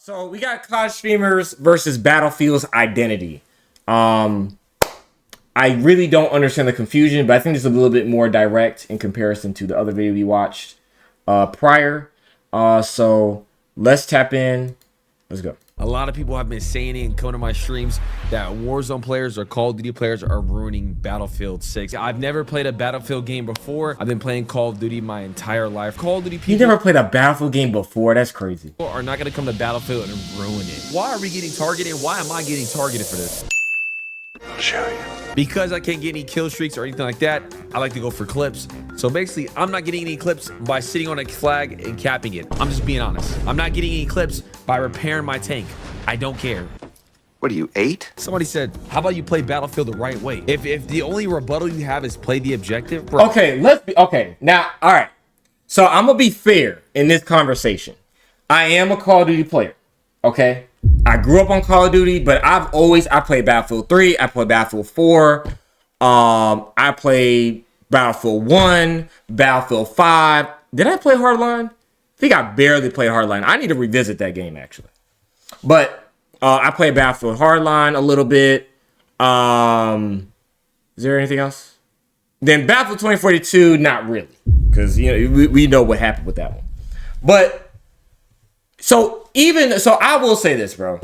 So we got COD streamers versus Battlefield's identity. I really don't understand the confusion, but I think it's a little bit more direct in comparison to the other video we watched prior. So let's tap in. Let's go. A lot of people have been saying it and coming to my streams that Warzone players or Call of Duty players are ruining Battlefield 6. I've never played a Battlefield game before. I've been playing Call of Duty my entire life. Call of Duty people... You never played a Battlefield game before? That's crazy. ...are not going to come to Battlefield and ruin it. Why are we getting targeted? Why am I getting targeted for this? I'll show you. Because I can't get any kill streaks or anything like that, I like to go for clips. So basically, I'm not getting any clips by sitting on a flag and capping it. I'm just being honest. I'm not getting any clips by repairing my tank. I don't care. What are you, 8? Somebody said, how about you play Battlefield the right way? If the only rebuttal you have is play the objective, bro. Okay, now, all right. So I'm gonna be fair in this conversation. I am a Call of Duty player. Okay. I grew up on Call of Duty, but I played Battlefield 3, I played Battlefield 4, I played Battlefield 1, Battlefield 5. Did I play Hardline? I think I barely played Hardline. I need to revisit that game actually. But I played Battlefield Hardline a little bit. Is there anything else? Then Battlefield 2042, not really, because we know what happened with that one. But so I will say this, bro.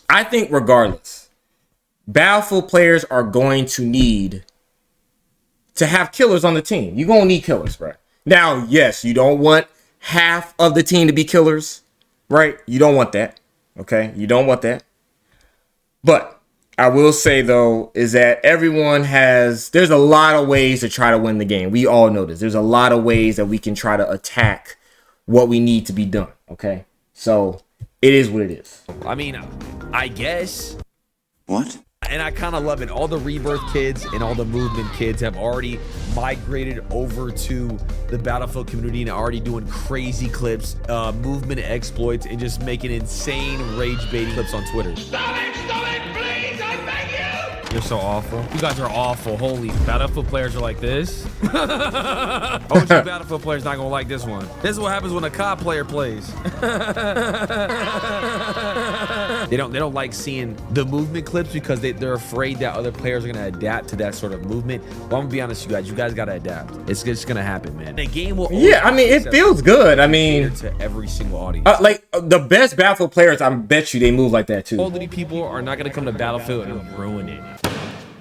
I think regardless, Battlefield players are going to need to have killers on the team. You're going to need killers, bro. Now, yes, you don't want half of the team to be killers, right? You don't want that, okay? You don't want that. But I will say, though, is that there's a lot of ways to try to win the game. We all know this. There's a lot of ways that we can try to attack what we need to be done, okay? So it is what it is. I mean, I guess. What? And I kind of love it. All the Rebirth kids and all the Movement kids have already migrated over to the Battlefield community and are already doing crazy clips, movement exploits, and just making insane rage-baiting clips on Twitter. Stop it, please, I beg you! You're so awful. You guys are awful. Holy, Battlefield players are like this. OG Battlefield players not gonna like this one. This is what happens when a COD player plays. They don't like seeing the movement clips because they're afraid that other players are gonna adapt to that sort of movement. Well, I'm gonna be honest with you guys gotta adapt. It's just gonna happen, man. The game will. Yeah, I mean, it feels good. I mean, to every single audience. The best Battlefield players, I bet you they move like that too. Call of Duty people are not gonna come to Battlefield and ruin it.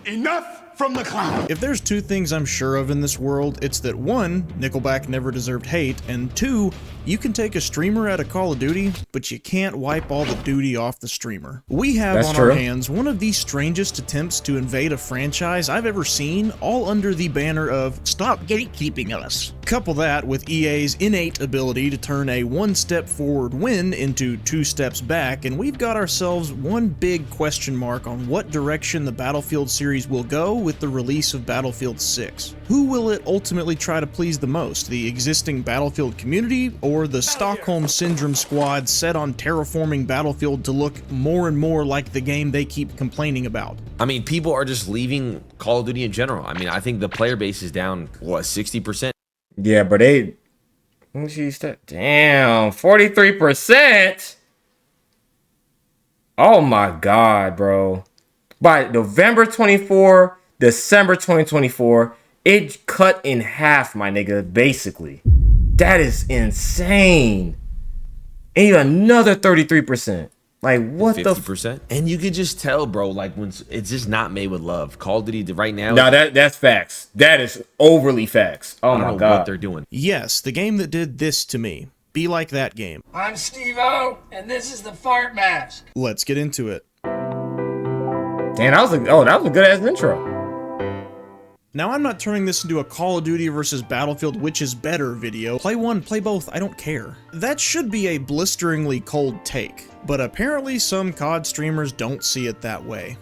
Enough from the clown. If there's two things I'm sure of in this world, it's that one, Nickelback never deserved hate, and two, you can take a streamer out of Call of Duty, but you can't wipe all the duty off the streamer. We have our hands one of the strangest attempts to invade a franchise I've ever seen, all under the banner of "Stop gatekeeping us." Couple that with EA's innate ability to turn a one-step forward win into 2 steps back, and we've got ourselves one big question mark on what direction the Battlefield series will go with the release of Battlefield 6. Who will it ultimately try to please the most, the existing Battlefield community, or the Stockholm Syndrome squad set on terraforming Battlefield to look more and more like the game they keep complaining about? I mean, people are just leaving Call of Duty in general. I mean, I think the player base is down, what, 60%? Yeah, but damn, 43%. Oh my God, bro. By November 24, December 2024, it cut in half, my nigga, basically. That is insane. And another 33%. Like, what 50%? And you could just tell, bro, like, when it's just not made with love. Call of Duty right now. No, that's facts. That is overly facts. Oh my God. What they're doing. Yes, the game that did this to me. Be like that game. I'm Steve-O, and this is the Fart Mask. Let's get into it. Damn, that was a good ass intro. Now, I'm not turning this into a Call of Duty versus Battlefield which is better video. Play one, play both, I don't care. That should be a blisteringly cold take, but apparently some COD streamers don't see it that way.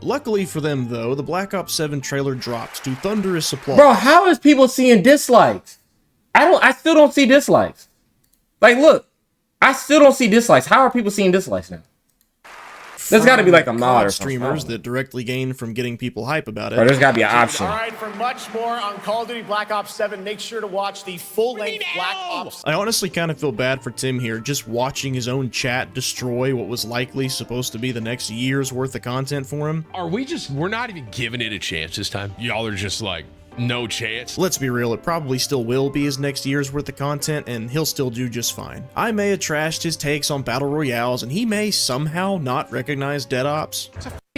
Luckily for them though, the Black Ops 7 trailer dropped to thunderous applause. Bro, how is people seeing dislikes? I still don't see dislikes. Like, look, I still don't see dislikes. How are people seeing dislikes now? There's got to be like a from mod or COD something. streamers that directly gain from getting people hype about it. Bro, there's got to be an option. All right, for much more on Call of Duty Black Ops 7, make sure to watch the full-length Black Ops. I honestly kind of feel bad for Tim here, just watching his own chat destroy what was likely supposed to be the next year's worth of content for him. We're not even giving it a chance this time. Y'all are just like, no chance. Let's be real, it probably still will be his next year's worth of content, and he'll still do just fine. I may have trashed his takes on Battle Royales, and he may somehow not recognize Dead Ops.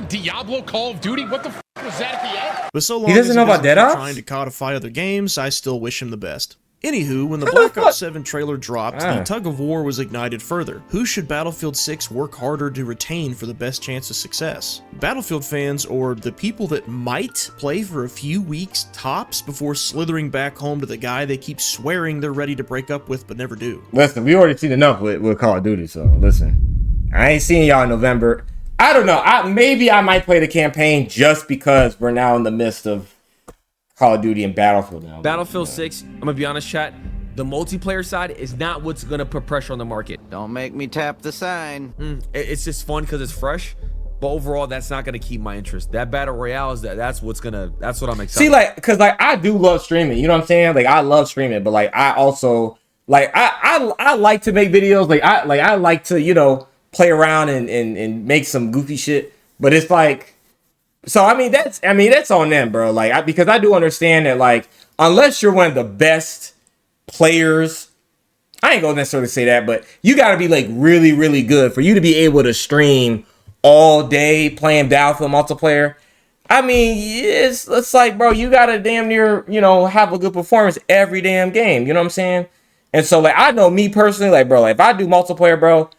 Diablo Call of Duty? What the was that at the end? But so long He doesn't as know about isn't Dead Ops? trying to codify other games, I still wish him the best. Anywho, when the Black Ops 7 trailer dropped, the tug of war was ignited further. Who should Battlefield 6 work harder to retain for the best chance of success? Battlefield fans, or the people that might play for a few weeks tops before slithering back home to the guy they keep swearing they're ready to break up with but never do? Listen, we already seen enough with Call of Duty, so listen. I ain't seeing y'all in November. I don't know. Maybe I might play the campaign just because we're now in the midst of Call of Duty and Battlefield now. Battlefield 6, I'm gonna be honest, chat. The multiplayer side is not what's gonna put pressure on the market. Don't make me tap the sign. It's just fun because it's fresh, but overall, that's not gonna keep my interest. That battle royale is that's what I'm excited. See, like, cause like I do love streaming. You know what I'm saying? Like I love streaming, but like I also like I like to make videos. I like to play around and make some goofy shit. But it's like. So I mean that's on them, bro. Like because I do understand that like unless you're one of the best players, I ain't gonna necessarily say that, but you got to be like really really good for you to be able to stream all day playing Battlefield multiplayer. I mean it's like, bro, you gotta damn near have a good performance every damn game. You know what I'm saying? And so like I know me personally, like bro, like, if I do multiplayer, bro,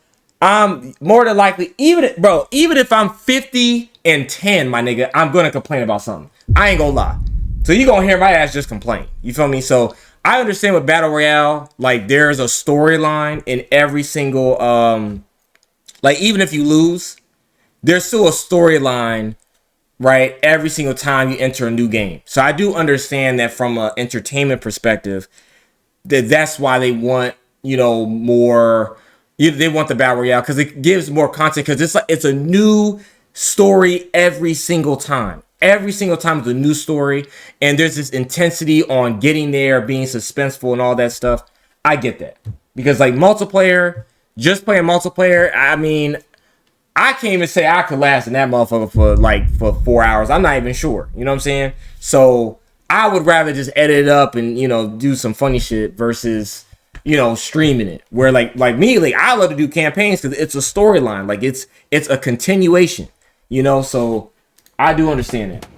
I'm more than likely even if I'm 50-10, my nigga, I'm gonna complain about something. I ain't gonna lie. So you gonna hear my ass just complain. You feel me? So I understand with Battle Royale, like there's a storyline in every single like even if you lose, there's still a storyline, right? Every single time you enter a new game. So I do understand that from an entertainment perspective, that's why they want, more. They want the Battle Royale because it gives more content because it's a new story every single time. Every single time is a new story, and there's this intensity on getting there, being suspenseful, and all that stuff. I get that because like multiplayer, just playing multiplayer. I mean, I can't even say I could last in that motherfucker for 4 hours. I'm not even sure. You know what I'm saying? So I would rather just edit it up and do some funny shit versus streaming it. Where like me, like I love to do campaigns because it's a storyline. Like it's a continuation. So I do understand that.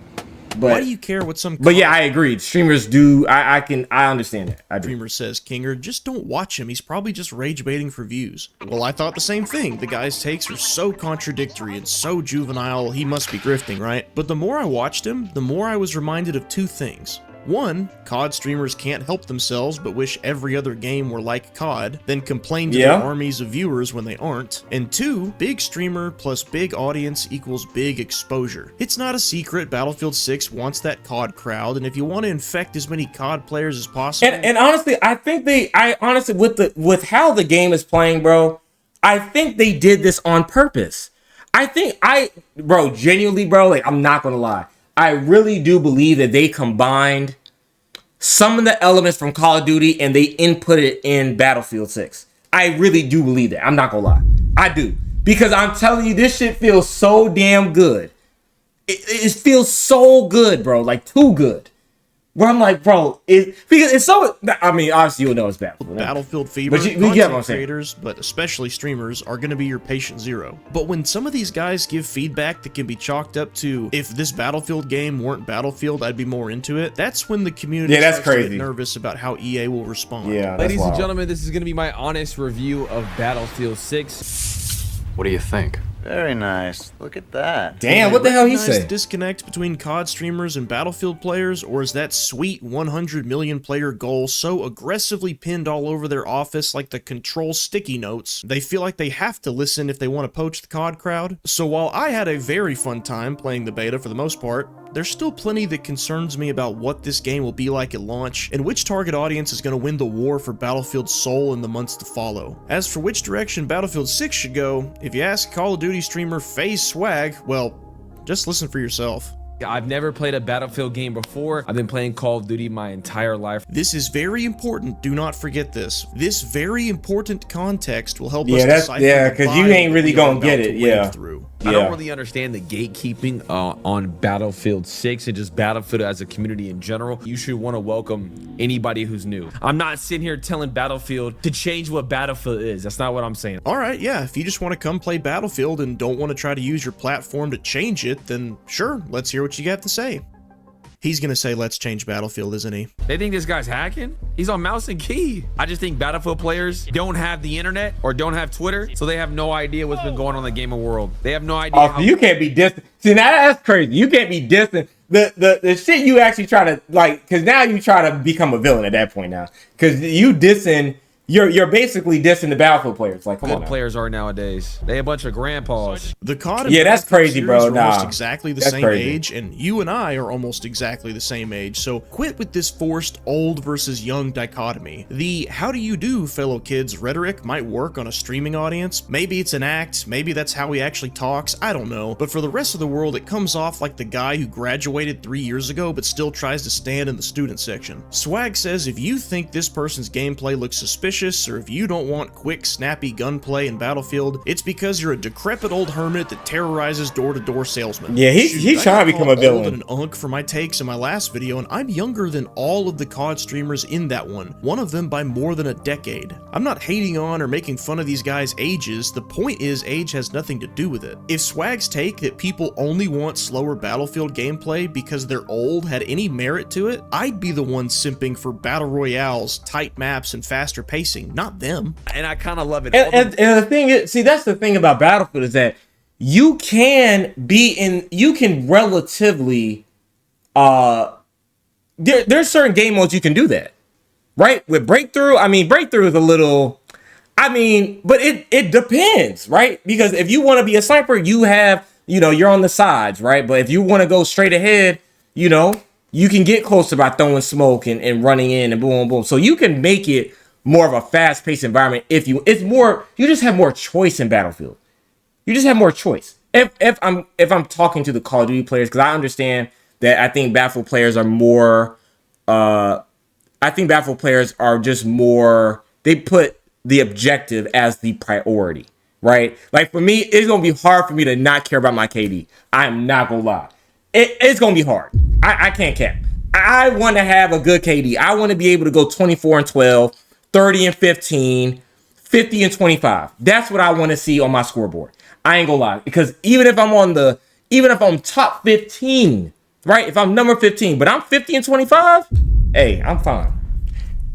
But why do you care what some? But yeah, I agree. Streamers do. I understand that. I do. Streamer says, Kinger, just don't watch him. He's probably just rage baiting for views. Well, I thought the same thing. The guy's takes are so contradictory and so juvenile. He must be grifting, right? But the more I watched him, the more I was reminded of two things. One, COD streamers can't help themselves but wish every other game were like COD, then complain to their armies of viewers when they aren't. And two, big streamer plus big audience equals big exposure. It's not a secret Battlefield 6 wants that COD crowd, and if you want to infect as many COD players as possible... And honestly, I think with how the game is playing, bro, I think they did this on purpose. Genuinely, bro, like, I'm not gonna lie. I really do believe that they combined some of the elements from Call of Duty and they input it in Battlefield 6. I really do believe that. I'm not gonna lie. I do. Because I'm telling you, this shit feels so damn good. It feels so good, bro. Like, too good. Where I'm like, bro, because it's so... I mean, obviously you'll know it's Battlefield. Battlefield fever, but you get what I'm saying. Creators, but especially streamers, are going to be your patient zero. But when some of these guys give feedback that can be chalked up to, if this Battlefield game weren't Battlefield, I'd be more into it, that's when the community starts to get nervous about how EA will respond. Yeah, ladies and gentlemen, this is going to be my honest review of Battlefield 6. What do you think? Very nice. Look at that. Damn, what the hell he Recognize say? the disconnect between COD streamers and Battlefield players, or is that sweet 100 million player goal so aggressively pinned all over their office like the Control sticky notes, they feel like they have to listen if they want to poach the COD crowd? So while I had a very fun time playing the beta for the most part, there's still plenty that concerns me about what this game will be like at launch, and which target audience is going to win the war for Battlefield's soul in the months to follow. As for which direction Battlefield 6 should go, if you ask Call of Duty streamer FaZe Swag, well, just listen for yourself. I've never played a Battlefield game before. I've been playing Call of Duty my entire life. This is very important. Do not forget this. This very important context will help us Yeah, decipher the because you vibe ain't really we are gonna get about it. to Yeah. wade through. I don't really understand the gatekeeping on Battlefield 6 and just Battlefield as a community in general. You should want to welcome anybody who's new. I'm not sitting here telling Battlefield to change what Battlefield is. That's not what I'm saying. All right, yeah, if you just want to come play Battlefield and don't want to try to use your platform to change it, then sure, let's hear what you have to say. He's gonna say let's change Battlefield, isn't he? They think this guy's hacking? He's on mouse and key. I just think Battlefield players don't have the internet or don't have Twitter, so they have no idea what's been going on in the gaming world. They have no idea. Oh, you can't be distant. See, now that's crazy. You can't be distant. The shit you actually try to like, because now you try to become a villain at that point now. Because you dissing, you're basically dissing the Battlefield players. Like, come on. Players are nowadays. They a bunch of grandpas. The COD and Yeah, that's Battlefield crazy, series bro. are almost Nah, exactly the that's same crazy. age, and you and I are almost exactly the same age, so quit with this forced old versus young dichotomy. The how do you do, fellow kids rhetoric might work on a streaming audience. Maybe it's an act, maybe that's how he actually talks, I don't know. But for the rest of the world, it comes off like the guy who graduated 3 years ago but still tries to stand in the student section. Swag says if you think this person's gameplay looks suspicious, or if you don't want quick, snappy gunplay in Battlefield, it's because you're a decrepit old hermit that terrorizes door-to-door salesmen. Yeah, he's Shoot, trying I to got become a called villain. old and an unk for my takes in my last video, and I'm younger than all of the COD streamers in that one of them by more than a decade. I'm not hating on or making fun of these guys' ages, the point is age has nothing to do with it. If Swag's take that people only want slower Battlefield gameplay because they're old had any merit to it, I'd be the one simping for battle royales, tight maps, and faster pacing, not them. And I kind of love it. And the thing is, see, that's the thing about Battlefield is that you can relatively, there's certain game modes you can do that, right? With Breakthrough, I mean, Breakthrough is a little, I mean, but it depends, right? Because if you want to be a sniper, you have, you're on the sides, right? But if you want to go straight ahead, you can get closer by throwing smoke and running in and boom, boom. So you can make it more of a fast-paced environment you just have more choice in Battlefield. You just have more choice. If I'm talking to the Call of Duty players, because I understand that I think Battlefield players are more just more, they put the objective as the priority, right? Like for me, it's gonna be hard for me to not care about my KD. I'm not gonna lie. It's gonna be hard. I can't cap. I want to have a good KD. I want to be able to go 24 and 12. 30 and 15, 50 and 25. That's what I want to see on my scoreboard. I ain't gonna lie. Because even if I'm top 15, right? If I'm number 15, but I'm 50 and 25, hey, I'm fine.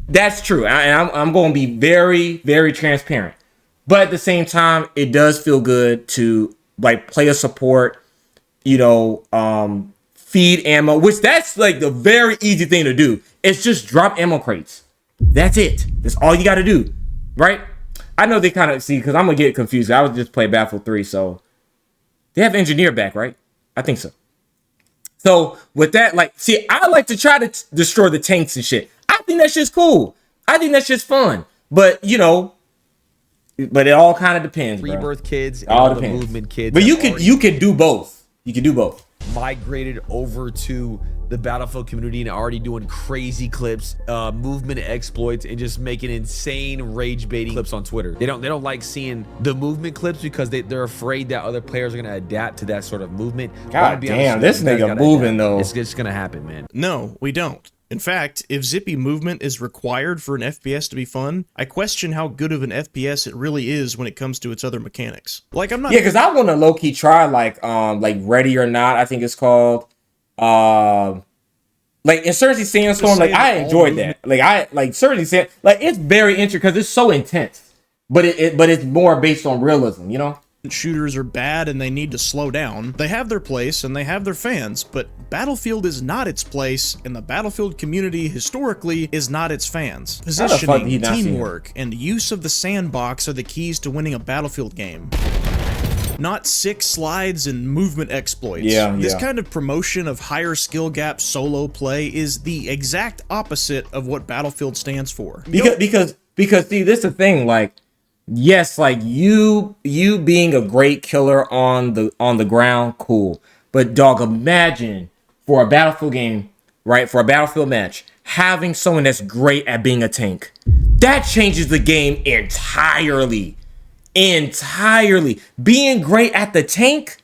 That's true. And I'm going to be very, very transparent. But at the same time, it does feel good to like play a support, feed ammo, which that's like the very easy thing to do. It's just drop ammo crates. That's it. That's all you got to do, right? I know they kind of see, because I'm going to get confused. I was just playing Battlefield 3, so they have Engineer back, right? I think so. So with that, like, see, I like to try to destroy the tanks and shit. I think that shit's cool. I think that shit's fun. But, but it all kind of depends, bro. Rebirth kids, It all and all the depends. movement kids. But you have can do both. You can do both. migrated over to the Battlefield community and already doing crazy clips, movement exploits, and just making insane rage baiting clips on Twitter. They don't like seeing the movement clips because they're afraid that other players are gonna adapt to that sort of movement. God damn, this nigga moving though. It's just gonna happen, man. No, we don't. In fact, if zippy movement is required for an FPS to be fun, I question how good of an FPS it really is when it comes to its other mechanics. Like, I'm not... Yeah, because I want to low-key try, like Ready or Not, I think it's called. Like, Insurgency Sandstorm, like, I enjoyed that. Insurgency Sand... Like, it's very interesting because it's so intense. But it's more based on realism, you know? Shooters are bad and they need to slow down. They have their place and they have their fans, but Battlefield is not its place, and the Battlefield community historically is not its fans. Positioning, teamwork, and use of the sandbox are the keys to winning a Battlefield game. not 6 slides and movement exploits. This kind of promotion of higher skill gap solo play is the exact opposite of what Battlefield stands for. Because see, this is the thing, like, yes, like you being a great killer on the ground, cool. But dog, imagine for a Battlefield game, right? For a Battlefield match, having someone that's great at being a tank. That changes the game entirely. Entirely. Being great at the tank,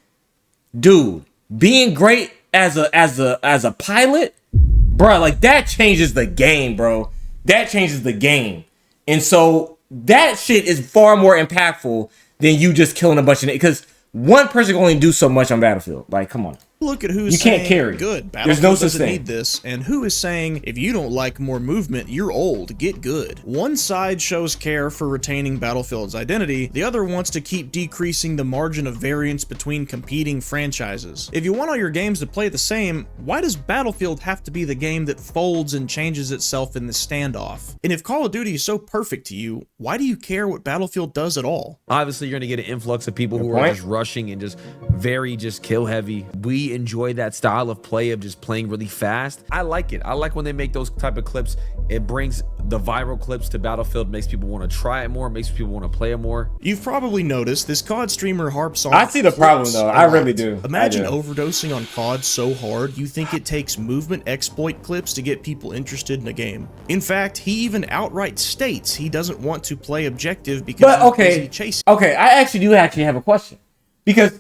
dude, being great as a pilot, bro, like that changes the game, bro. That changes the game. And so that shit is far more impactful than you just killing a bunch of, because one person can only do so much on Battlefield. Like, come on. Look at who's you can't saying, carry. Good. There's no such doesn't thing. need this, and who is saying, if you don't like more movement, you're old, get good. One side shows care for retaining Battlefield's identity, the other wants to keep decreasing the margin of variance between competing franchises. If you want all your games to play the same, why does Battlefield have to be the game that folds and changes itself in the standoff? And if Call of Duty is so perfect to you, why do you care what Battlefield does at all? Obviously, you're going to get an influx of people who are just rushing and just very kill heavy. We enjoy that style of play of just playing really fast. I like it. I like when they make those type of clips. It brings the viral clips to Battlefield, makes people want to try it more, makes people want to play it more. You've probably noticed this COD streamer harps on. I see the problem though. I really do. Imagine overdosing on COD so hard you think it takes movement exploit clips to get people interested in a game. In fact, he even outright states he doesn't want to play objective because he's busy chasing. Okay, I actually have a question. Because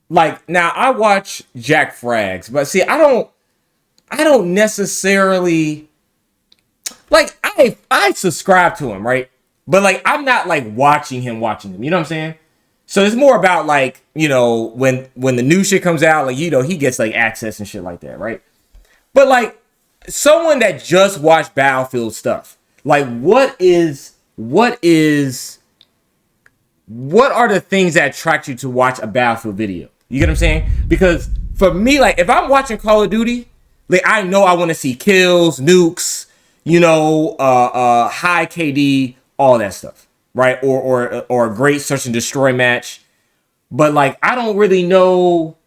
like now I watch Jack Frags, but see I don't necessarily like I subscribe to him, right? But like I'm not like watching him, you know what I'm saying? So it's more about like, you know, when the new shit comes out, like, you know, he gets like access and shit like that, right? But like someone that just watched Battlefield stuff, like what are the things that attract you to watch a Battlefield video? You get what I'm saying? Because for me, like if I'm watching Call of Duty, like I know I want to see kills, nukes, you know, high KD, all that stuff, right? Or a great search and destroy match. But like I don't really know.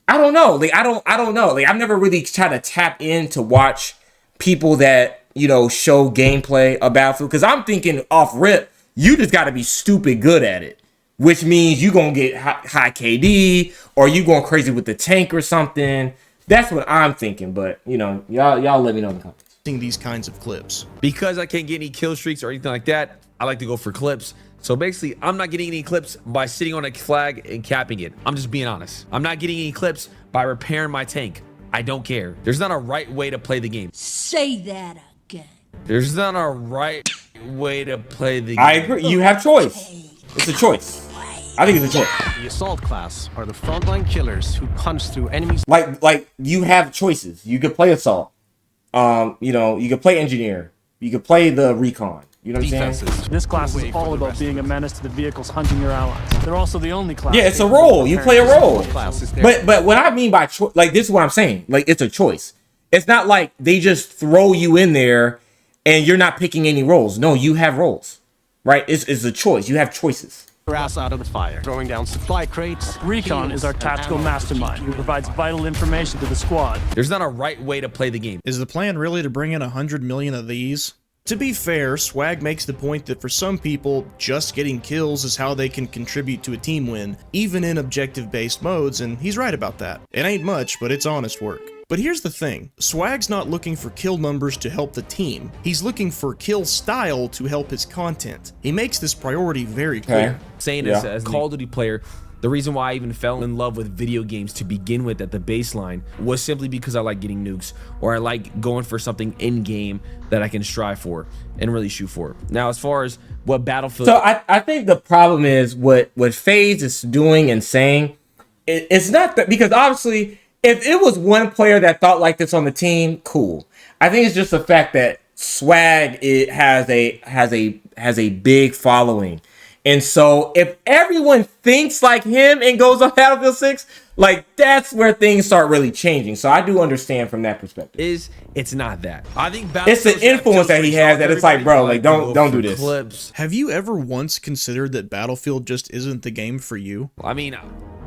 I don't know. Like I don't know. Like I've never really tried to tap in to watch people that, you know, show gameplay of Battlefield, because I'm thinking off rip, you just got to be stupid good at it, which means you gonna get high KD or you going crazy with the tank or something. That's what I'm thinking. But you know, y'all let me know in the comments. These kinds of clips, because I can't get any kill streaks or anything like that, I like to go for clips. So basically, I'm not getting any clips by sitting on a flag and capping it. I'm just being honest. I'm not getting any clips by repairing my tank. I don't care. There's not a right way to play the game. Say that again. There's not a right way to play the game. I agree. You have choice. It's a choice. I think it's a choice. The assault class are the frontline killers who punch through enemies. Like you have choices. You could play assault. You know, you could play engineer. You could play the recon. You know what I'm saying? This class is all about being a menace to the vehicles hunting your allies. They're also the only class. Yeah, it's a role. You play a role. But what I mean by choice, like this is what I'm saying. Like it's a choice. It's not like they just throw you in there and you're not picking any roles. No, you have roles, right? It's a choice. You have choices. Ass out of the fire, throwing down supply crates. Recon is our tactical mastermind who provides vital information to the squad. There's not a right way to play the game. Is the plan really to bring in 100 million of these? To be fair, Swag makes the point that for some people, just getting kills is how they can contribute to a team win, even in objective-based modes, and he's right about that. It ain't much, but it's honest work. But here's the thing, Swag's not looking for kill numbers to help the team. He's looking for kill style to help his content. He makes this priority very clear. Saying as a Call of Duty player, the reason why I even fell in love with video games to begin with at the baseline was simply because I like getting nukes, or I like going for something in-game that I can strive for and really shoot for. Now, as far as what Battlefield... So I think the problem is what FaZe is doing and saying, it's not that, because obviously... If it was one player that thought like this on the team, cool. I think it's just the fact that Swag has a big following, And so if everyone thinks like him and goes on Battlefield 6, like that's where things start really changing. So I do understand from that perspective. It's not that. I think it's the influence that he has that it's like, bro, like don't do this. Clips. Have you ever once considered that Battlefield just isn't the game for you? I mean,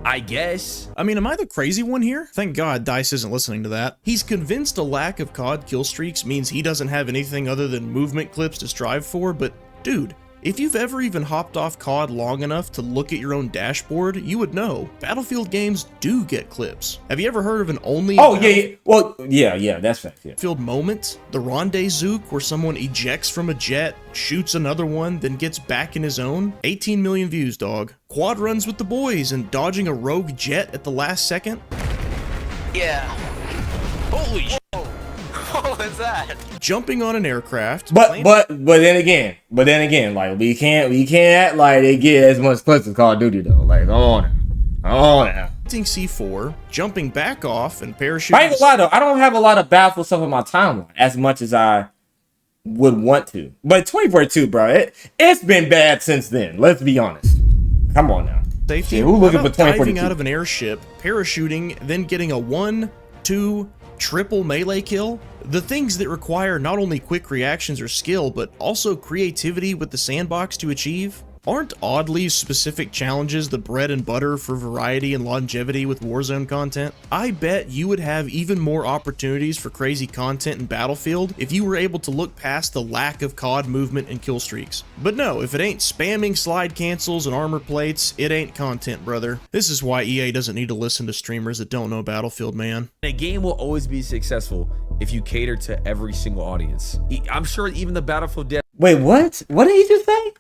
I guess. I mean, am I the crazy one here? Thank God DICE isn't listening to that. He's convinced a lack of COD kill streaks means he doesn't have anything other than movement clips to strive for, but dude, if you've ever even hopped off COD long enough to look at your own dashboard, you would know Battlefield games do get clips. Have you ever heard of an only that's fact. Battlefield moment? The rendezvous where someone ejects from a jet, shoots another one, then gets back in his own? 18 million views, dog. Quad runs with the boys and dodging a rogue jet at the last second? Yeah. Holy shit. What was that? Jumping on an aircraft. But then again, like we can't act like they get as much clips as Call of Duty though. Like, come on now. C4, jumping back off and parachuting. I ain't gonna lie though, I don't have a lot of Battlefield stuff on my timeline as much as I would want to. But 2042, bro, it's been bad since then. Let's be honest. Come on now. Safety. Yeah, who looking for diving 2042? out of an airship, parachuting, then getting a 1, 2, triple melee kill? The things that require not only quick reactions or skill, but also creativity with the sandbox to achieve? Aren't oddly specific challenges the bread and butter for variety and longevity with Warzone content? I bet you would have even more opportunities for crazy content in Battlefield if you were able to look past the lack of COD movement and kill streaks. But no, if it ain't spamming slide cancels and armor plates, it ain't content, brother. This is why EA doesn't need to listen to streamers that don't know Battlefield, man. A game will always be successful if you cater to every single audience. I'm sure even the Battlefield devs. Wait, what? What did he just say?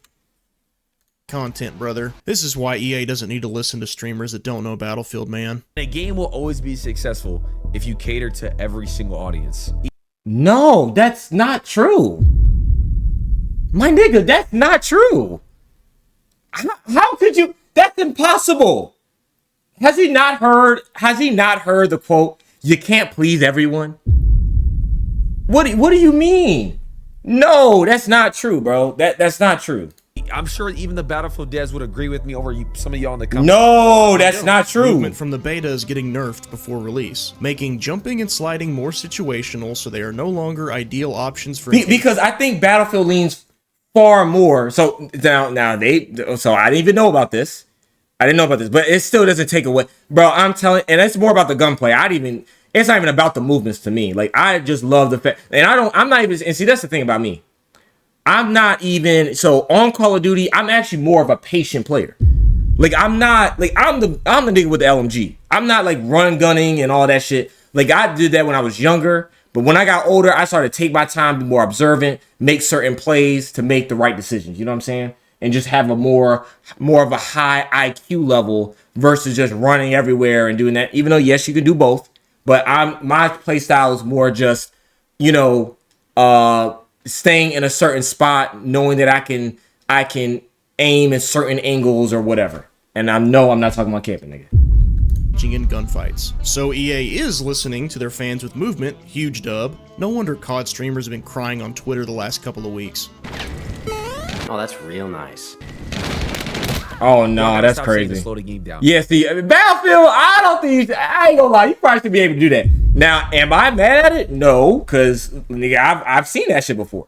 Content, brother. This is why EA doesn't need to listen to streamers that don't know Battlefield, man. A game will always be successful if you cater to every single audience. No, that's not true. My nigga, that's not true. How could you? That's impossible. Has he not heard the quote, "You can't please everyone"? What do you mean? No, that's not true, bro. That's not true. I'm sure even the Battlefield devs would agree with me over some of y'all in the comments. No, that's not true. Movement from the beta is getting nerfed before release, making jumping and sliding more situational, so they are no longer ideal options for. Because I think Battlefield leans far more. So so I didn't even know about this. But it still doesn't take away, bro. I'm telling, and it's more about the gunplay. It's not even about the movements to me. Like, I just love the fact, and I'm not even, and see, that's the thing about me. I'm not even, so on Call of Duty, I'm actually more of a patient player. Like, I'm not, like, I'm the nigga with the LMG. I'm not like run gunning and all that shit. Like, I did that when I was younger, but when I got older, I started to take my time, be more observant, make certain plays to make the right decisions. You know what I'm saying? And just have a more of a high IQ level versus just running everywhere and doing that. Even though, yes, you can do both, but my play style is more just, staying in a certain spot, knowing that I can aim at certain angles or whatever. And I'm not talking about camping, nigga. In gunfights. So EA is listening to their fans with movement. Huge dub. No wonder COD streamers have been crying on Twitter the last couple of weeks. Oh, that's real nice. Oh no, that's crazy. Slow the game down. Yeah, see, Battlefield, I ain't gonna lie, you probably should be able to do that. Now, am I mad at it? No, because nigga, I've seen that shit before.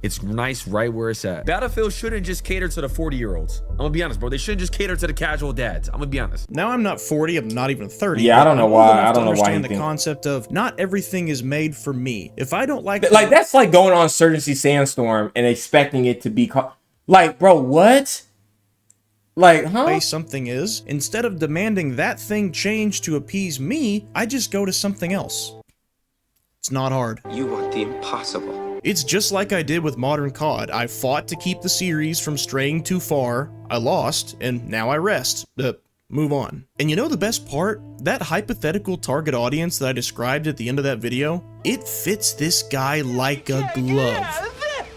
It's nice right where it's at. Battlefield shouldn't just cater to the 40-year-olds. I'm gonna be honest, bro. They shouldn't just cater to the casual dads. I'm gonna be honest. Now, I'm not 40, I'm not even 30. Yeah, I don't know why. I understand the concept of not everything is made for me. If I don't like that's like going on Surgency Sandstorm and expecting it to be like, bro, what? Like, huh? Way something is, instead of demanding that thing change to appease me, I just go to something else. It's not hard. You want the impossible. It's just like I did with Modern COD. I fought to keep the series from straying too far, I lost, and now I rest. Move on. And you know the best part? That hypothetical target audience that I described at the end of that video, it fits this guy like a glove.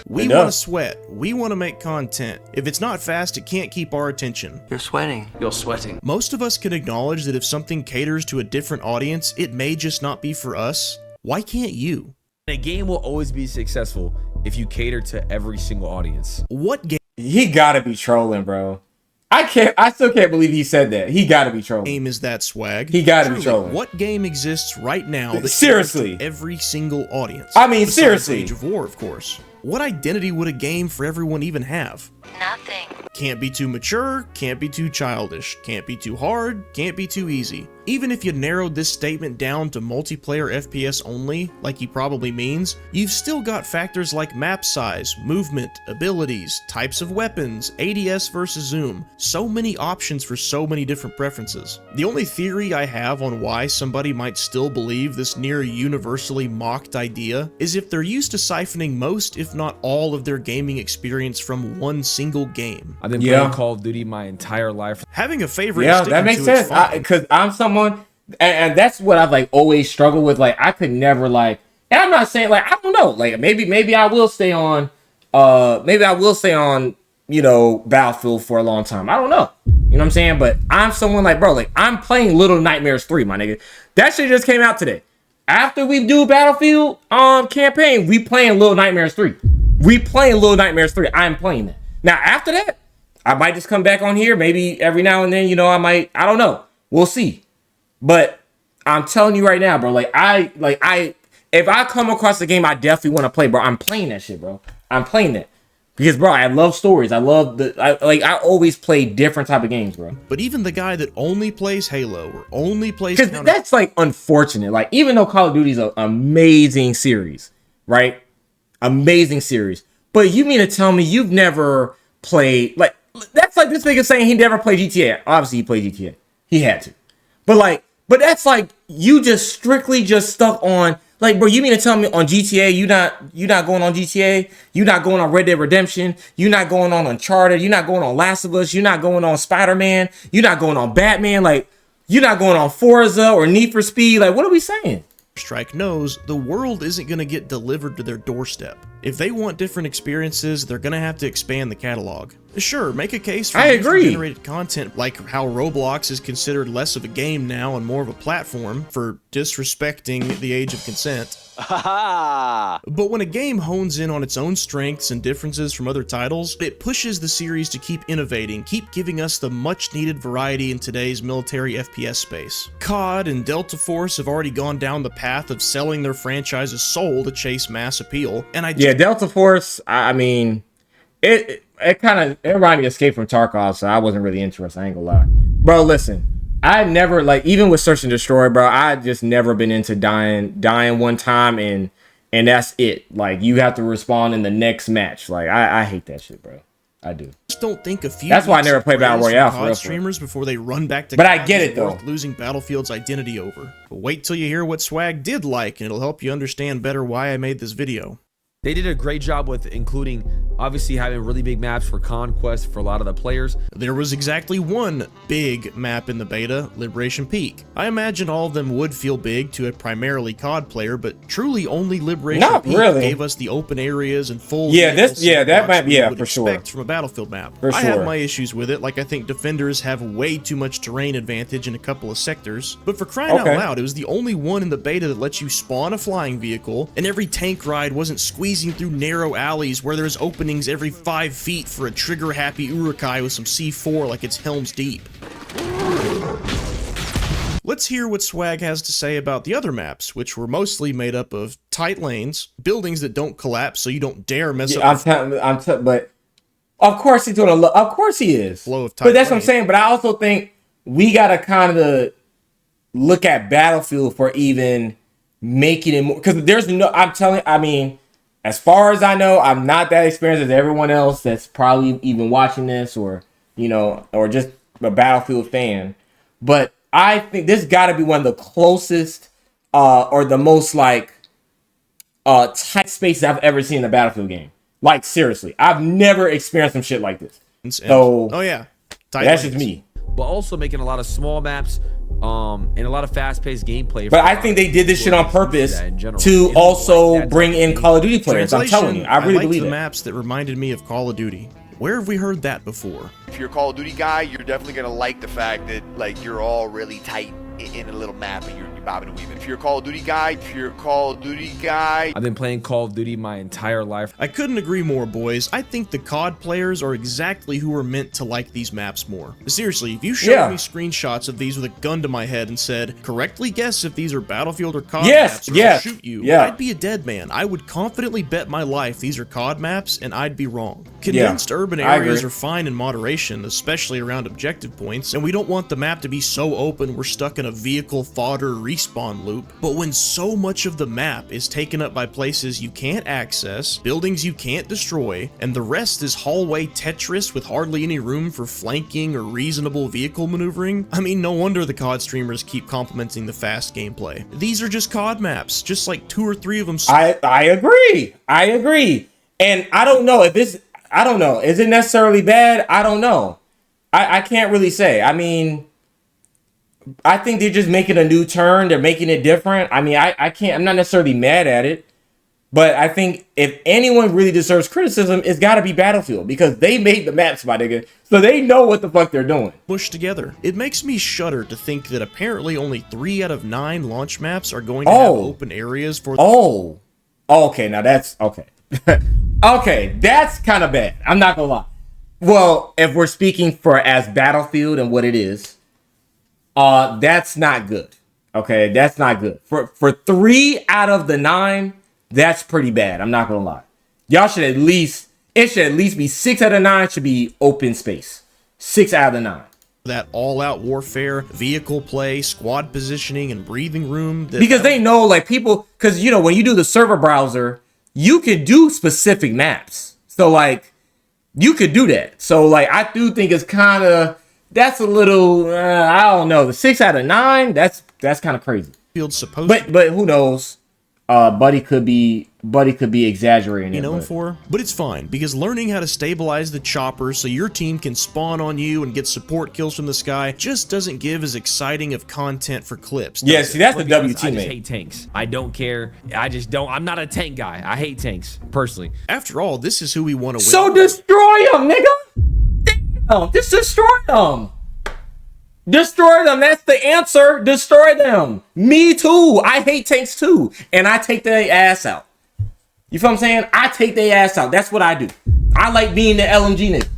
We want to sweat. We want to make content. If it's not fast, it can't keep our attention. You're sweating. You're sweating. Most of us can acknowledge that if something caters to a different audience, it may just not be for us. Why can't you? A game will always be successful if you cater to every single audience. What game? He gotta be trolling, bro. I still can't believe he said that. He gotta be trolling. Game is that, Swag? He gotta be Truly, trolling. What game exists right now that Seriously. caters to every single audience? I mean, Besides seriously. Age of War, of course. What identity would a game for everyone even have? Nothing. Can't be too mature, can't be too childish, can't be too hard, can't be too easy. Even if you narrowed this statement down to multiplayer FPS only, like he probably means, you've still got factors like map size, movement, abilities, types of weapons, ADS versus zoom, so many options for so many different preferences. The only theory I have on why somebody might still believe this near universally mocked idea is if they're used to siphoning most, if not all, of their gaming experience from one single game. I've been playing Call of Duty my entire life. Having a favorite, Yeah, that makes sense. Because I'm someone, and that's what I've like always struggled with. Like, I could never like, and I'm not saying like I don't know. Like maybe I will stay on, you know, Battlefield for a long time. I don't know. You know what I'm saying? But I'm someone like, bro, like I'm playing Little Nightmares 3, my nigga. That shit just came out today. After we do Battlefield campaign, we playing Little Nightmares 3. We playing Little Nightmares 3. I'm playing that. Now after that, I might just come back on here, maybe every now and then, you know, I don't know. We'll see. But I'm telling you right now, bro, if I come across a game I definitely want to play, bro, I'm playing that shit, bro. I'm playing that. Because, bro, I love stories. I always play different type of games, bro. But even the guy that only plays Halo or only plays Because that's, like, unfortunate. Like, even though Call of Duty is an amazing series, right? Amazing series. But you mean to tell me you've never played, like, that's like this nigga saying he never played GTA. Obviously, he played GTA. He had to. But that's like you just strictly just stuck on, like, bro, you mean to tell me on GTA you not going on GTA? You not going on Red Dead Redemption? You not going on Uncharted? You not going on Last of Us? You not going on Spider-Man? You not going on Batman? Like, you not going on Forza or Need for Speed? Like, what are we saying? Strike knows the world isn't going to get delivered to their doorstep. If they want different experiences, they're going to have to expand the catalog. Sure, make a case for user-generated content, like how Roblox is considered less of a game now and more of a platform for disrespecting the age of consent. But when a game hones in on its own strengths and differences from other titles, it pushes the series to keep innovating, keep giving us the much-needed variety in today's military FPS space. COD and Delta Force have already gone down the path of selling their franchise's soul to chase mass appeal, and Delta Force, I mean, it reminded me of Escape from Tarkov, so I wasn't really interested, I ain't gonna lie. Bro, listen, I never, like, even with Search and Destroy, bro, I just never been into dying one time and that's it. Like, you have to respawn in the next match. Like, I hate that shit, bro. I do. Just don't think a few. That's why I never play Battle Royale for real. Streamers before they run back to. But I get it though. Losing Battlefield's identity over. But wait till you hear what Swag did like, and it'll help you understand better why I made this video. They did a great job with including, obviously, having really big maps for conquest for a lot of the players. There was exactly one big map in the beta, Liberation Peak. I imagine all of them would feel big to a primarily COD player, but truly only Liberation Peak gave us the open areas and full. That might be for sure. From a Battlefield map, I have my issues with it. Like, I think defenders have way too much terrain advantage in a couple of sectors. But for crying out loud, it was the only one in the beta that lets you spawn a flying vehicle, and every tank ride wasn't squeezing through narrow alleys where there's openings every 5 feet for a trigger-happy Urukai with some C4 like it's Helm's Deep. Let's hear what Swag has to say about the other maps, which were mostly made up of tight lanes, buildings that don't collapse so you don't dare mess up. But of course he's doing of course he is. Flow of tight but that's what I'm saying. But I also think we gotta kind of look at Battlefield for even making it more, because there's no. As far as I know, I'm not that experienced as everyone else that's probably even watching this or just a Battlefield fan. But I think this got to be one of the closest or the most like tight spaces I've ever seen in a Battlefield game. Like, seriously, I've never experienced some shit like this. So, that's just me. But also making a lot of small maps and a lot of fast-paced gameplay. But I think they did this shit on purpose to also bring in Call of Duty players. I'm telling you, I really believe the maps that reminded me of Call of Duty. Where have we heard that before? If you're a Call of Duty guy, you're definitely gonna like the fact that, like, you're all really tight in a little map and you're bobbing and weaving. If you're a Call of Duty guy, I've been playing Call of Duty my entire life. I couldn't agree more, boys. I think the COD players are exactly who are meant to like these maps more. Seriously, if you showed me screenshots of these with a gun to my head and said, correctly guess if these are Battlefield or COD maps, or I'll shoot you, I'd be a dead man. I would confidently bet my life these are COD maps, and I'd be wrong. Condensed urban areas are fine in moderation, especially around objective points, and we don't want the map to be so open we're stuck in a vehicle fodder respawn loop. But when so much of the map is taken up by places you can't access, buildings you can't destroy, and the rest is hallway Tetris with hardly any room for flanking or reasonable vehicle maneuvering, I mean, no wonder the COD streamers keep complimenting the fast gameplay. These are just COD maps, just like 2 or 3 of them. I agree. And I don't know if this, I don't know. Is it necessarily bad? I don't know. I can't really say. I mean, I think they're just making a new turn. They're making it different. I mean, I can't, I'm not necessarily mad at it. But I think if anyone really deserves criticism, it's got to be Battlefield, because they made the maps, my nigga. So they know what the fuck they're doing. Pushed together. It makes me shudder to think that apparently only 3 out of 9 launch maps are going to have open areas for. Okay, now that's okay. Okay, that's kind of bad. I'm not gonna lie. Well, if we're speaking for as Battlefield and what it is, that's not good. Okay, that's not good. For 3 out of the 9. That's pretty bad. I'm not gonna lie. Y'all should at least, it should at least be 6 out of 9 should be open space. 6 out of the 9. That all-out warfare, vehicle play, squad positioning, and breathing room. Because they know, like, people, because, you know, when you do the server browser, you could do specific maps. So, like, you could do that. So, like, I do think it's kind of, that's a little, I don't know. The 6 out of 9, that's kind of crazy. Field's supposed but who knows? Buddy could be exaggerating. You know for, but it's fine because learning how to stabilize the chopper so your team can spawn on you and get support kills from the sky just doesn't give as exciting of content for clips. Yeah, see, that's the WT, I just hate tanks. I don't care. I'm not a tank guy. I hate tanks personally. After all, this is who we want to win. So destroy them, nigga. Damn, just destroy them. Destroy them. That's the answer. Destroy them. Me too. I hate tanks too. And I take their ass out. You feel what I'm saying? I take their ass out. That's what I do. I like being the LMG nigga.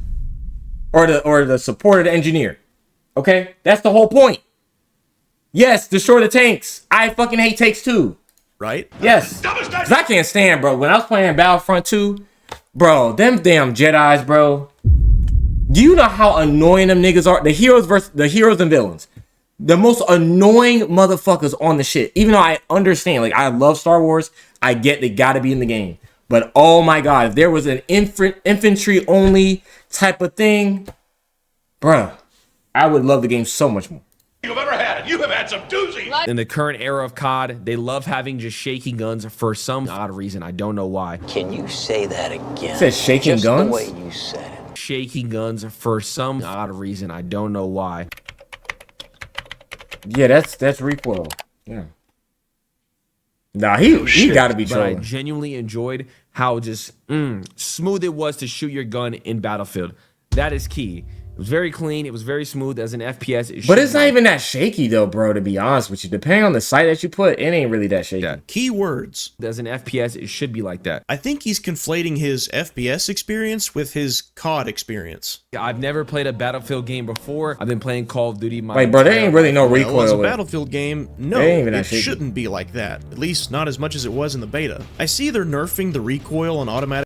Or the support of the engineer. Okay? That's the whole point. Yes, destroy the tanks. I fucking hate tanks too. Right? Yes. Because I can't stand, bro. When I was playing Battlefront 2, bro, them damn Jedis, bro. Do you know how annoying them niggas are? The heroes and villains. The most annoying motherfuckers on the shit. Even though I understand, like, I love Star Wars. I get they gotta be in the game. But oh my god, if there was an infantry only type of thing, bruh, I would love the game so much more. You've ever had. You have had some doozies. In the current era of COD, they love having just shaky guns for some odd reason. I don't know why. Can you say that again? It says shaking Just guns? the way you said it. Shaky guns for some odd reason. I don't know why. Yeah, that's recoil. Yeah. Nah, he gotta be trolling. But I genuinely enjoyed how just smooth it was to shoot your gun in Battlefield. That is key. It was very clean. It was very smooth as an FPS. But it's not even that shaky though, bro, to be honest with you. Depending on the site that you put, it ain't really that shaky. Yeah. Keywords. As an FPS, it should be like that. I think he's conflating his FPS experience with his COD experience. I've never played a Battlefield game before. I've been playing Call of Duty. Wait, bro, there ain't really no recoil. Well, as a Battlefield game, no, it shaky. shouldn't be like that. At least not as much as it was in the beta. I see they're nerfing the recoil on automatic.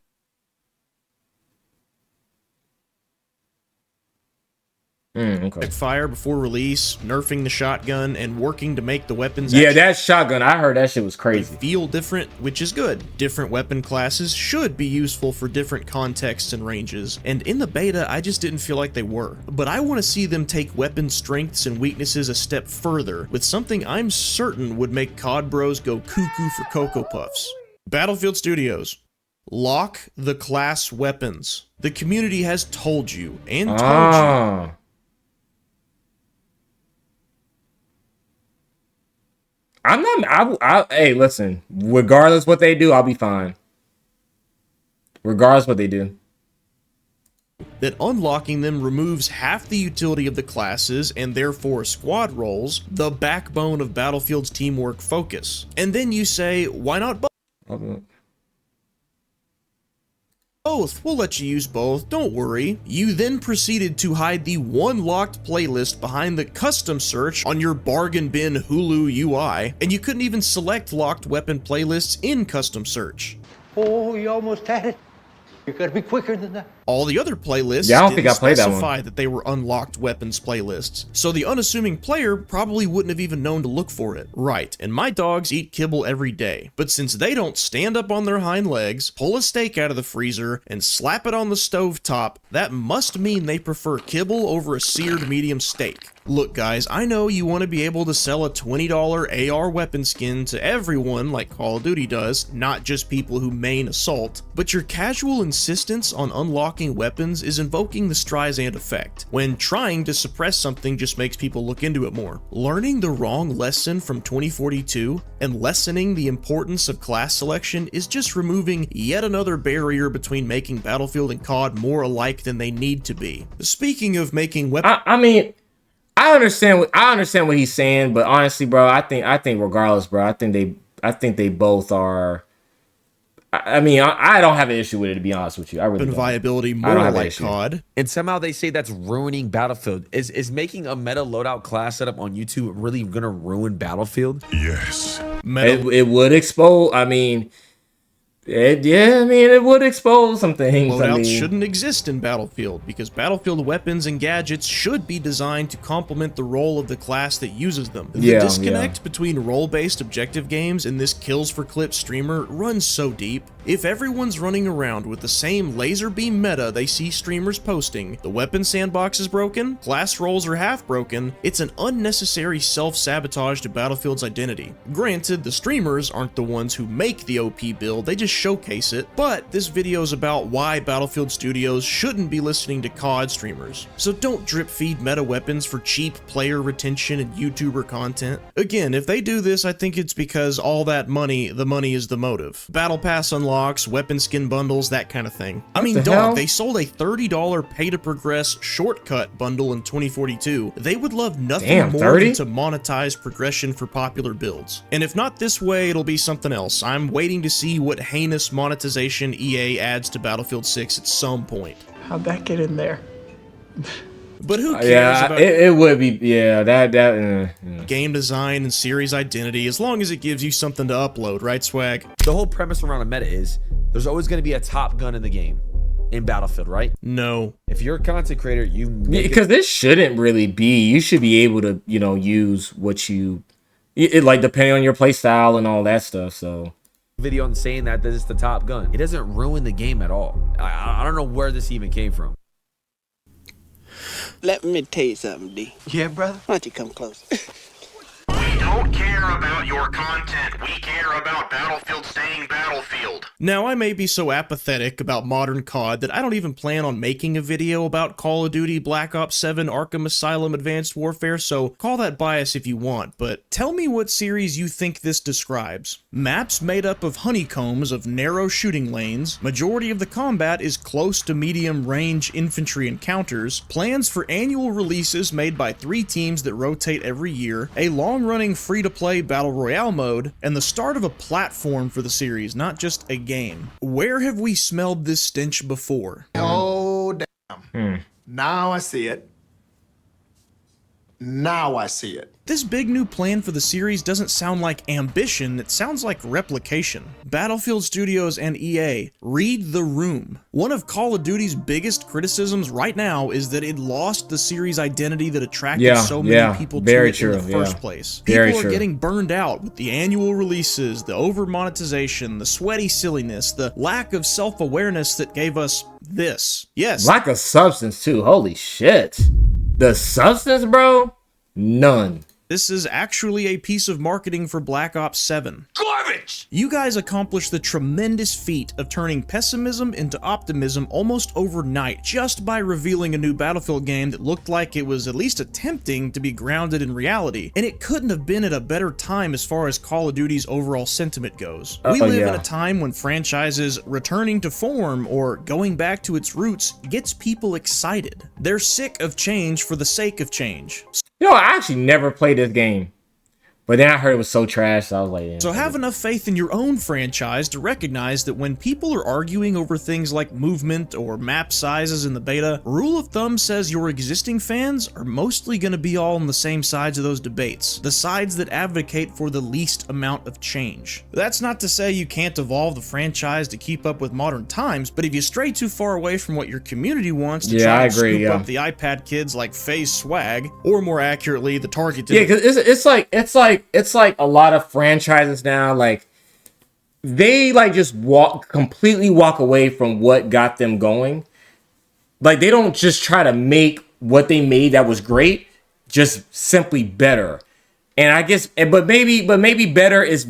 Okay. Fire before release, nerfing the shotgun, and working to make the weapons that shotgun, I heard that shit was crazy. Feel different, which is good. Different weapon classes should be useful for different contexts and ranges, and in the beta, I just didn't feel like they were. But I want to see them take weapon strengths and weaknesses a step further, with something I'm certain would make COD bros go cuckoo for Cocoa Puffs. Battlefield Studios. Lock the class weapons. The community has told you, and told you. Hey, listen, regardless what they do, I'll be fine. Regardless what they do. that unlocking them removes half the utility of the classes and therefore squad roles, the backbone of Battlefield's teamwork focus. And then you say, why not both? We'll let you use both, don't worry. You then proceeded to hide the one locked playlist behind the custom search on your bargain bin Hulu UI, and you couldn't even select locked weapon playlists in custom search. Oh, you almost had it. You gotta be quicker than that. All the other playlists I don't think I played that specify that they were unlocked weapons playlists, so the unassuming player probably wouldn't have even known to look for it. Right, and my dogs eat kibble every day, but since they don't stand up on their hind legs, pull a steak out of the freezer, and slap it on the stove top, that must mean they prefer kibble over a seared medium steak. Look guys, I know you want to be able to sell a $20 AR weapon skin to everyone like Call of Duty does, not just people who main assault, but your casual insistence on unlocking weapons is invoking the Streisand effect, when trying to suppress something just makes people look into it more. Learning the wrong lesson from 2042 and lessening the importance of class selection is just removing yet another barrier between making Battlefield and COD more alike than they need to be. Speaking of making weapons, I mean, I understand what he's saying, but honestly, bro, I think regardless, bro, I think they both are. I mean, I don't have an issue with it, to be honest with you. I really don't. Viability more like COD. And somehow they say that's ruining Battlefield. Is making a meta loadout class setup on YouTube really gonna ruin Battlefield? Yes. It would expose. I mean. It would expose some things. Loadouts shouldn't exist in Battlefield because Battlefield weapons and gadgets should be designed to complement the role of the class that uses them. The disconnect between role-based objective games and this kills for clips streamer runs so deep. If everyone's running around with the same laser beam meta they see streamers posting, the weapon sandbox is broken, class roles are half broken, it's an unnecessary self-sabotage to Battlefield's identity. Granted, the streamers aren't the ones who make the OP build, they just showcase it, but this video is about why Battlefield Studios shouldn't be listening to COD streamers. So don't drip feed meta weapons for cheap player retention and YouTuber content. Again, if they do this, I think it's because all that money, the money is the motive. Battle Pass unlocks, weapon skin bundles, that kind of thing. I mean, dog, they sold a $30 pay to progress shortcut bundle in 2042. They would love nothing more than to monetize progression for popular builds. And if not this way, it'll be something else. I'm waiting to see what heinous monetization EA adds to Battlefield 6 at some point. How'd that get in there? But who cares about it would be game design and series identity as long as it gives you something to upload, right, Swag? The whole premise around a meta is there's always going to be a top gun in the game in Battlefield, right? No. If you're a content creator, because this shouldn't really be. You should be able to, use what you like depending on your play style and all that stuff. So video on saying that this is the top gun. It doesn't ruin the game at all. I don't know where this even came from. Let me tell you something, D. Yeah, brother? Why don't you come close? We don't care about your content. We care about Battlefield staying Battlefield. Now, I may be so apathetic about modern COD that I don't even plan on making a video about Call of Duty, Black Ops 7, Arkham Asylum, Advanced Warfare, so call that bias if you want, but tell me what series you think this describes. Maps made up of honeycombs of narrow shooting lanes, majority of the combat is close to medium range infantry encounters, plans for annual releases made by 3 teams that rotate every year, a long-running free-to-play battle royale mode, and the start of a platform for the series, not just a game. Where have we smelled this stench before? Oh, damn. Now I see it. Now I see it. This big new plan for the series doesn't sound like ambition, it sounds like replication. Battlefield Studios and EA, read the room. One of Call of Duty's biggest criticisms right now is that it lost the series identity that attracted so many people to it in the first place. People are getting burned out with the annual releases, the over-monetization, the sweaty silliness, the lack of self-awareness that gave us this. Yes. Lack of substance too, holy shit. The substance, bro? None. This is actually a piece of marketing for Black Ops 7. Garbage! You guys accomplished the tremendous feat of turning pessimism into optimism almost overnight just by revealing a new Battlefield game that looked like it was at least attempting to be grounded in reality, and it couldn't have been at a better time as far as Call of Duty's overall sentiment goes. We live in a time when franchises returning to form or going back to its roots gets people excited. They're sick of change for the sake of change. You know, I actually never played this game, but then I heard it was so trash, so I was like, yeah. So have enough faith in your own franchise to recognize that when people are arguing over things like movement or map sizes in the beta, rule of thumb says your existing fans are mostly going to be all on the same sides of those debates, the sides that advocate for the least amount of change. That's not to say you can't evolve the franchise to keep up with modern times, but if you stray too far away from what your community wants to try and scoop up the iPad kids like FaZe Swag, or more accurately, the targeted... Yeah, because it's like a lot of franchises now, like they like just completely walk away from what got them going. Like they don't just try to make what they made that was great just simply better. And I guess, but maybe better is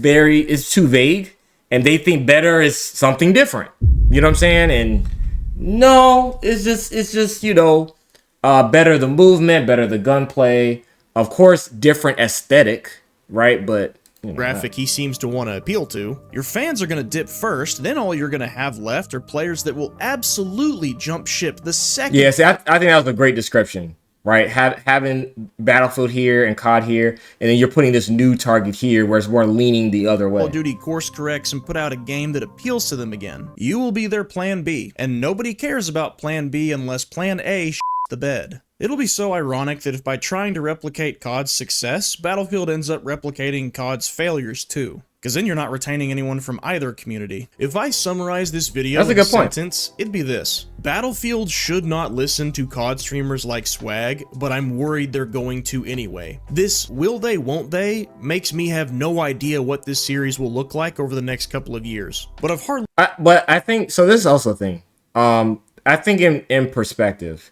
too vague, and they think better is something different. You know what I'm saying? And no, it's just you know, better the movement, better the gunplay, of course, different aesthetic. Right, but you know, graphic he seems to want to appeal to. Your fans are going to dip first, then all you're going to have left are players that will absolutely jump ship the second. Yeah, see, I think that was a great description, right? Having Battlefield here and COD here, and then you're putting this new target here where it's more leaning the other way. Call of Duty course corrects and put out a game that appeals to them again. You will be their plan B, and nobody cares about plan B unless plan A shit the bed. It'll be so ironic that if by trying to replicate COD's success, Battlefield ends up replicating COD's failures too. Because then you're not retaining anyone from either community. If I summarize this video in a sentence, it'd be this. Battlefield should not listen to COD streamers like Swag, but I'm worried they're going to anyway. This will they, won't they makes me have no idea what this series will look like over the next couple of years. But I've hardly... But I think, so this is also a thing. I think in perspective,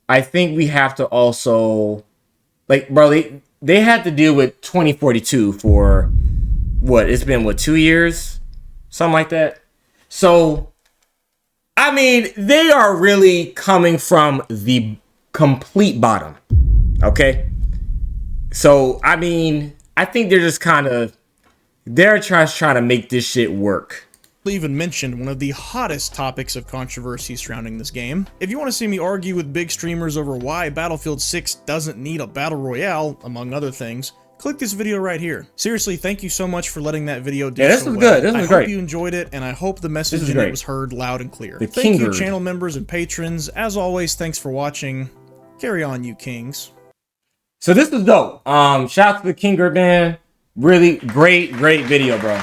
I think we have to also, like, bro, they had to deal with 2042 for what? It's been, what, 2 years? Something like that. So, I mean, they are really coming from the complete bottom. Okay? So, I mean, I think they're just kind of, they're trying to make this shit work. Even mentioned one of the hottest topics of controversy surrounding this game. If you want to see me argue with big streamers over why Battlefield 6 doesn't need a battle royale, among other things, click this video right here. Seriously, thank you so much for letting that video do this was good. This was great. I hope you enjoyed it, and I hope the message in it was heard loud and clear. Thank you, channel members and patrons. As always, thanks for watching. Carry on, you kings. So this is dope. Shout out to the Kingered man. Really great video, bro.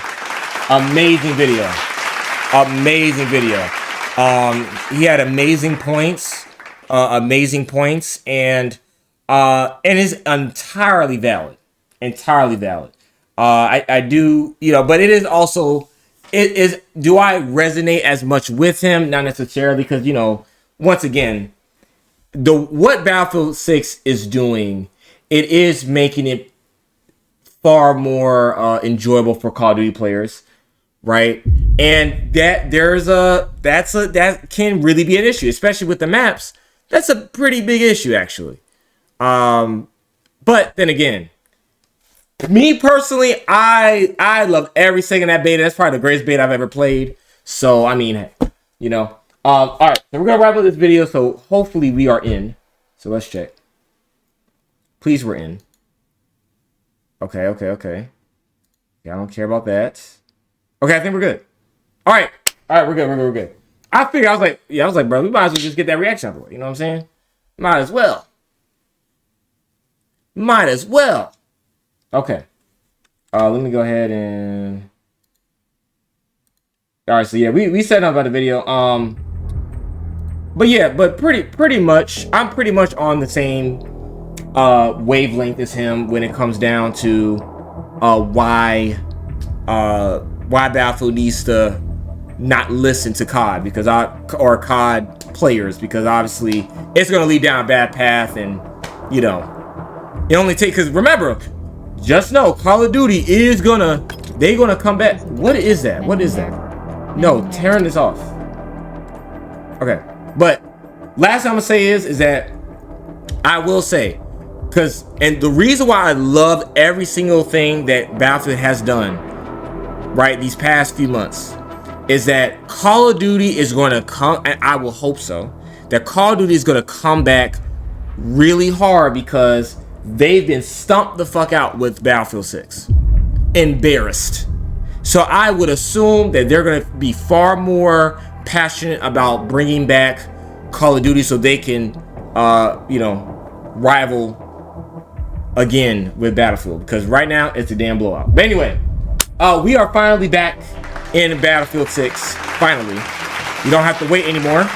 Amazing video. Amazing video. He had amazing points, and is entirely valid. I do, you know, but it is also, do I resonate as much with him? Not necessarily, because, you know, once again, what Battlefield 6 is doing, it is making it far more enjoyable for Call of Duty players. Right, and that can really be an issue, especially with the maps. That's a pretty big issue, actually. But then again, me personally, I love every second of that beta. That's probably the greatest beta I've ever played. So I mean, you know, all right. So we're gonna wrap up this video. So hopefully we are in. So let's check. Please, we're in. Okay. Yeah, I don't care about that. Okay, I think we're good. All right, we're good. I figured, I was like, bro, we might as well just get that reaction out of the way. You know what I'm saying? Might as well. Okay. Let me go ahead and. All right, so yeah, we said nothing about the video. But yeah, but pretty much, I'm pretty much on the same wavelength as him when it comes down to why Battlefield needs to not listen to COD or COD players, because obviously it's going to lead down a bad path, and you know, it only takes, because remember, just know Call of Duty is they're gonna come back. What is that? What is that? No, tearing this off. Okay, but last thing I'm gonna say is that I will say, and the reason why I love every single thing that Battlefield has done, right, these past few months, is that Call of Duty is going to come, and I will hope so, that Call of Duty is going to come back really hard because they've been stumped the fuck out with Battlefield 6. Embarrassed. So I would assume that they're going to be far more passionate about bringing back Call of Duty so they can, rival again with Battlefield, because right now it's a damn blowout. But anyway, we are finally back in Battlefield 6. Finally, you don't have to wait anymore.